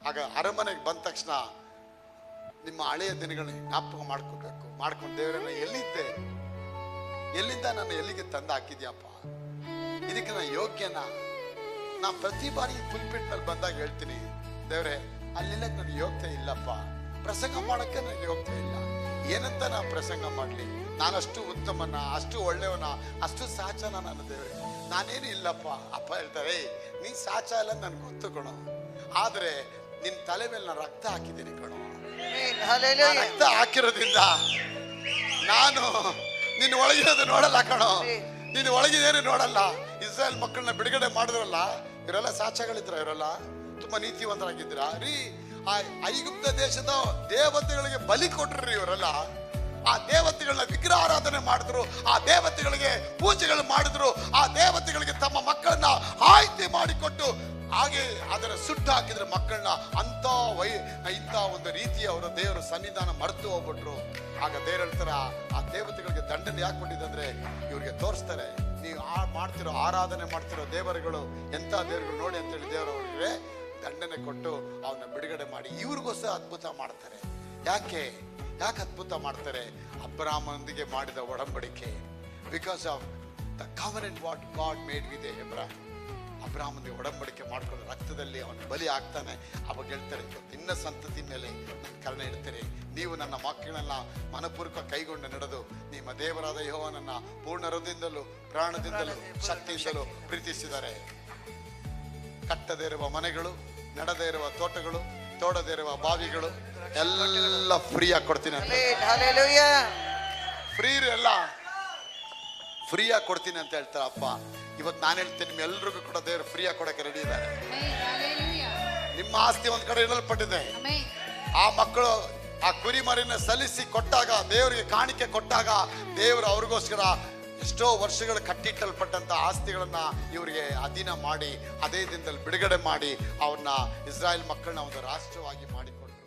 ಆಗ ಅರಮನೆಗೆ ಬಂದ ತಕ್ಷಣ ನಿಮ್ಮ ಹಳೆಯ ದಿನಗಳನ್ನ ಜ್ಞಾಪಕ ಮಾಡ್ಕೊಂಡು ದೇವರನ್ನ ಎಲ್ಲಿಂದ ನಾನು ಎಲ್ಲಿಗೆ ತಂದು ಹಾಕಿದ್ಯಪ್ಪ, ಇದಕ್ಕೆ ನಾನು ಯೋಗ್ಯನ? ನಾ ಪ್ರತಿ ಬಾರಿ ಪುಲ್ಪಿಟ್ ಮೇಲೆ ಬಂದಾಗ ಹೇಳ್ತೀನಿ, ದೇವ್ರೆ ಅಲ್ಲಿಲ್ಲ ನನಗೆ ಯೋಗ್ಯತೆ ಇಲ್ಲಪ್ಪ, ಪ್ರಸಂಗ ಮಾಡಕ್ಕೆ ನನಗೆ ಯೋಗ್ಯತೆ ಇಲ್ಲ. ಏನಂತ ನಾ ಪ್ರಸಂಗ ಮಾಡ್ಲಿ? ನಾನಷ್ಟು ಉತ್ತಮನ, ಅಷ್ಟು ಒಳ್ಳೆಯವನ, ಅಷ್ಟು ಸಾಚನ ನನ್ನ ದೇವ್ರೆ, ನಾನೇನು ಇಲ್ಲಪ್ಪ. ಅಪ್ಪ ಹೇಳ್ತಾರೆ, ನೀ ಸಾಚ ಇಲ್ಲ ನನ್ಗೆ ಗೊತ್ತು ಕಣೋ, ಆದ್ರೆ ನಿನ್ ತಲೆ ಮೇಲೆ ನಾನು ರಕ್ತ ಹಾಕಿದ್ದೀನಿ ಕಣೋ. ರಕ್ತ ಹಾಕಿರೋದ್ರಿಂದ ನಾನು ನಿನ್ನ ಒಳಗಿರೋದು ನೋಡಲ್ಲ ಕಣೋ, ನಿನ್ನ ಒಳಗಿದೇನು ನೋಡಲ್ಲ. ಇಸ್ರಾಯೇಲ್ ಮಕ್ಕಳನ್ನ ಬಿಡುಗಡೆ ಮಾಡಿದ್ರಲ್ಲ, ಇವರೆಲ್ಲ ಸಾಚಗಳಿದ್ರ, ಇವರೆಲ್ಲ ತುಂಬಾ ನೀತಿವಂತರಾಗಿದ್ರ ರೀ. ಆ ಐಗುಪ್ತ ದೇಶದ ದೇವತೆಗಳಿಗೆ ಬಲಿ ಕೊಟ್ರಿ ಇವರೆಲ್ಲ. ಆ ದೇವತೆಗಳನ್ನ ವಿಗ್ರಹ ಆರಾಧನೆ ಮಾಡಿದ್ರು, ಆ ದೇವತೆಗಳಿಗೆ ಪೂಜೆಗಳು ಮಾಡಿದ್ರು, ಆ ದೇವತೆಗಳಿಗೆ ತಮ್ಮ ಮಕ್ಕಳನ್ನ ಆಯ್ಕೆ ಮಾಡಿಕೊಟ್ಟು ಹಾಗೆ ಅದರ ಸುಟ್ಟು ಹಾಕಿದ್ರೆ ಮಕ್ಕಳನ್ನ ಇಂಥ ಒಂದು ರೀತಿಯ ಅವರ ದೇವರ ಸನ್ನಿಧಾನ ಮರೆತು ಹೋಗ್ಬಿಟ್ರು. ಆಗ ದೇವ್ರ ಹೇಳ್ತಾರೆ, ಆ ದೇವತೆಗಳಿಗೆ ದಂಡನೆ ಯಾಕೆ ಕೊಟ್ಟಿದ್ದಂದ್ರೆ ಇವ್ರಿಗೆ ತೋರಿಸ್ತಾರೆ, ನೀವು ಆರಾಧನೆ ಮಾಡ್ತಿರೋ ದೇವರುಗಳು ಎಂತ ದೇವರುಗಳು ನೋಡಿ ಅಂತೇಳಿ ದೇವರವ್ರಿಗೆ ದಂಡನೆ ಕೊಟ್ಟು ಅವನ್ನ ಬಿಡುಗಡೆ ಮಾಡಿ ಇವ್ರಿಗೋಸ್ಕರ ಅದ್ಭುತ ಮಾಡ್ತಾರೆ. ಯಾಕೆ ಅದ್ಭುತ ಮಾಡ್ತಾರೆ? ಅಬ್ರಾಮನೊಂದಿಗೆ ಮಾಡಿದ ಒಡಂಬಡಿಕೆ, because of the covenant what God made with Abram. ಅಬ್ರಾಮನಿಗೆ ಒಡಂಬಡಿಕೆ ಮಾಡ್ಕೊಂಡು ರಕ್ತದಲ್ಲಿ ಅವನು ಬಲಿ ಆಗ್ತಾನೆ. ಅವಾಗ ಹೇಳ್ತಾರೆ, ನಿನ್ನ ಸಂತತಿ ಮೇಲೆ ನನ್ನ ಕರುಣೆ ಇಡ್ತೇನೆ, ನೀವು ನನ್ನ ಮಕ್ಕಳನ್ನ ಮನಪೂರ್ವಕ ಕೈಗೊಂಡು ನಡೆದು ನಿಮ್ಮ ದೇವರಾದ ಯೆಹೋವನನ್ನ ಪೂರ್ಣ ಹೃದಯದಿಂದಲೂ ಪ್ರಾಣದಿಂದಲೂ ಶಕ್ತಿಯಿಂದಲೂ ಪ್ರೀತಿಸಿದ್ದಾರೆ. ಕಟ್ಟದೇ ಇರುವ ಮನೆಗಳು, ನಡೆದೇ ಇರುವ ತೋಟಗಳು, ತೋಡದೇ ಇರುವ ಬಾವಿಗಳು ಎಲ್ಲ ಫ್ರೀಯಾಗಿ ಕೊಡ್ತೀನಿ ಅಂತ, ಫ್ರೀಯಾಗಿ ಕೊಡ್ತೀನಿ ಅಂತ ಹೇಳ್ತಾರೆ ಅಪ್ಪ. ಇವತ್ತು ನಾನು ಹೇಳ್ತೀನಿ, ನಿಮ್ಮೆಲ್ರಿಗೂ ಕೂಡ ದೇವರು ಫ್ರೀಯಾಗಿ ಕೊಡಕ್ಕೆ ರೆಡಿ ಇದ್ದಾರೆ. ನಿಮ್ಮ ಆಸ್ತಿ ಒಂದ್ ಕಡೆ ಇಡಲ್ಪಟ್ಟಿದೆ. ಆ ಮಕ್ಕಳು ಆ ಕುರಿಮರಿನ ಸಲ್ಲಿಸಿ ಕೊಟ್ಟಾಗ, ದೇವರಿಗೆ ಕಾಣಿಕೆ ಕೊಟ್ಟಾಗ, ದೇವರು ಅವ್ರಿಗೋಸ್ಕರ ಎಷ್ಟೋ ವರ್ಷಗಳು ಕಟ್ಟಿಟ್ಟಲ್ಪಟ್ಟಂತ ಆಸ್ತಿಗಳನ್ನ ಇವರಿಗೆ ಅಧೀನ ಮಾಡಿ, ಅದೇ ದಿನದಲ್ಲಿ ಬಿಡುಗಡೆ ಮಾಡಿ ಅವ್ರನ್ನ ಇಸ್ರಾಯೇಲ್ ಮಕ್ಕಳನ್ನ ಒಂದು ರಾಷ್ಟ್ರವಾಗಿ ಮಾಡಿಕೊಟ್ರು.